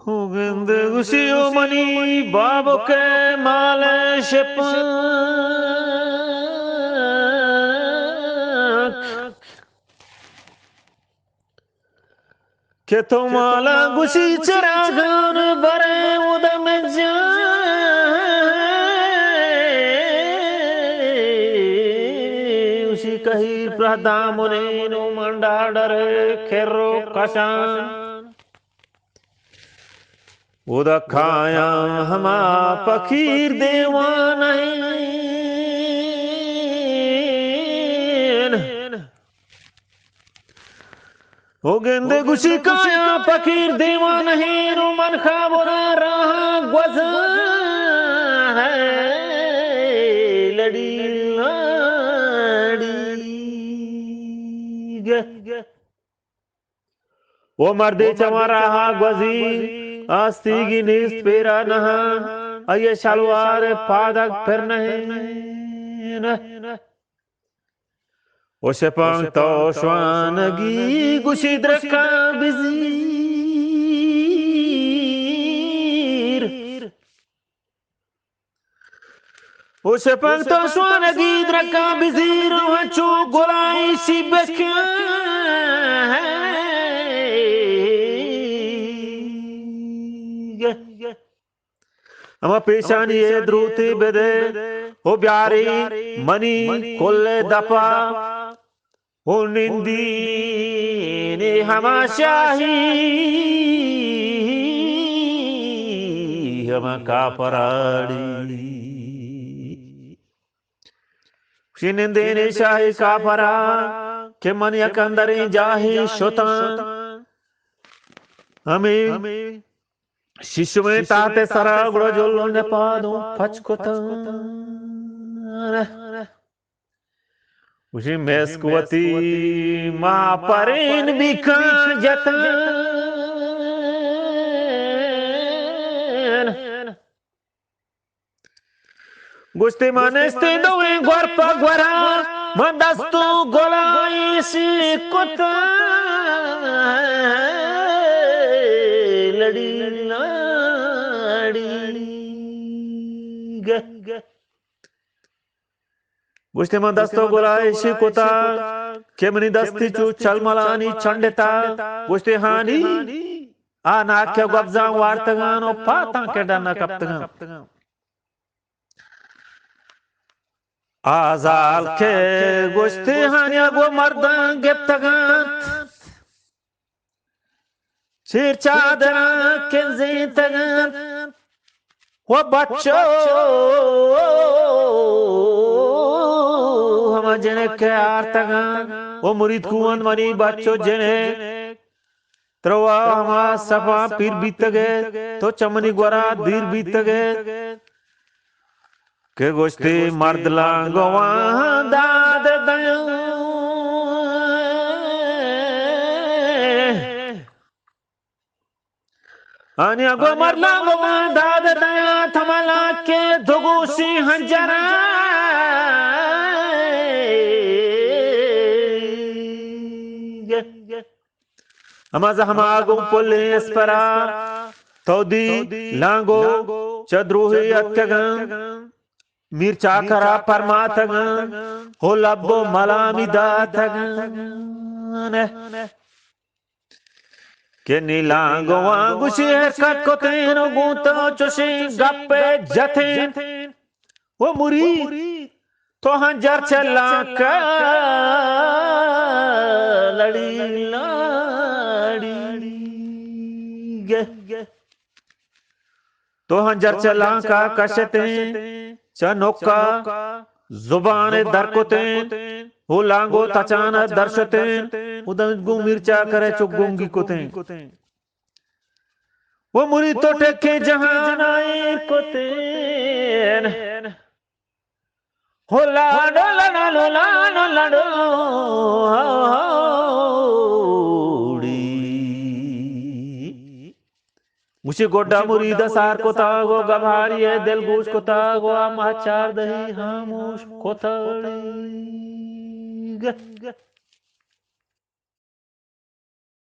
Hugende gusiyo mani babu ke male shepak ke to mala gusi charagan bare udam usi kahir pradamone no mandadare kherro kasan उदा खाया हमा फकीर देवान हो गेंदे गुशी काया फकीर देवान मन खाबोरा रहा ग्वज है लड़ी वो मर्दे चमारा ग्वजी आस्तीगी निस्पेरा नहा अये शलवार पादक फिर नहीं ओशे पंग तो श्वानगी गुशिद्र का बिजीर ओशे पंग तो श्वानगी द्रका बिजीर वचो गोलाई शिबक्या हम पेशानी द्रुति बेदे हो ब्यारी मनी कोल्ले दपा हो निंदी ने हमा शाही हम कापराड़ी निंदे ने शाही कापरा के मन यकंदरे जाही शोता हमें शिशु में ताते सरा गुड़ जोलो ने पादो फचकोता उसी मेस्कुवती माँ परेन बिका जता गुस्ते मानेस्ते दोए गोरपा गोरा मंदस्तु गोलाई सी कोता लड़ी गुस्ते में दस्तो गोलाई शिकोता केमनी दस्ती चू चलमलानी चंडेता गुस्ते हानी आनाक्य गब्जा वार्तगान और पाता के डरना कप्तगान आजाल के गुस्ते हानिया गो मर्दां गिप्तगान सिर चादरा के ज़िंदगान वो बच्चों हम जने के आर्तगान वो मुरीद कुआन मनी बच्चों जने तरवा हमा सफा पीर बीत गए तो चमनी गोरा दीर बीत गए के गोश्ती मर्द लांगवा दाद दयो आनिया गो मरला गो दाद दया थमला के धुगुसी हंजरा हमा गो पुलिस परा तोदी लांगो चद्रुही अत्यगं मिर्चा करा परमातगं हो लब्बो मलामिदातगं के नीलांगो वांगुशी हरकत को तेनो गूंतो चुशी गप्पे जथे वो मुरी तो हंजर चला का लड़ी तो हंजर चला का कशते चनोका जुबान दरकोते हो लांगो तचान दर्शते उदंगु मिर्चा करे चुगुंगी कोते वो मुरी तो टेके जहान आए कोते हो लाडो लाडो लाडो लाडो मुझे गोड्डा मुरीदा सार को तागो गभारी है दिल गूश को तागो आ महचार दही हामोश को ताड़ी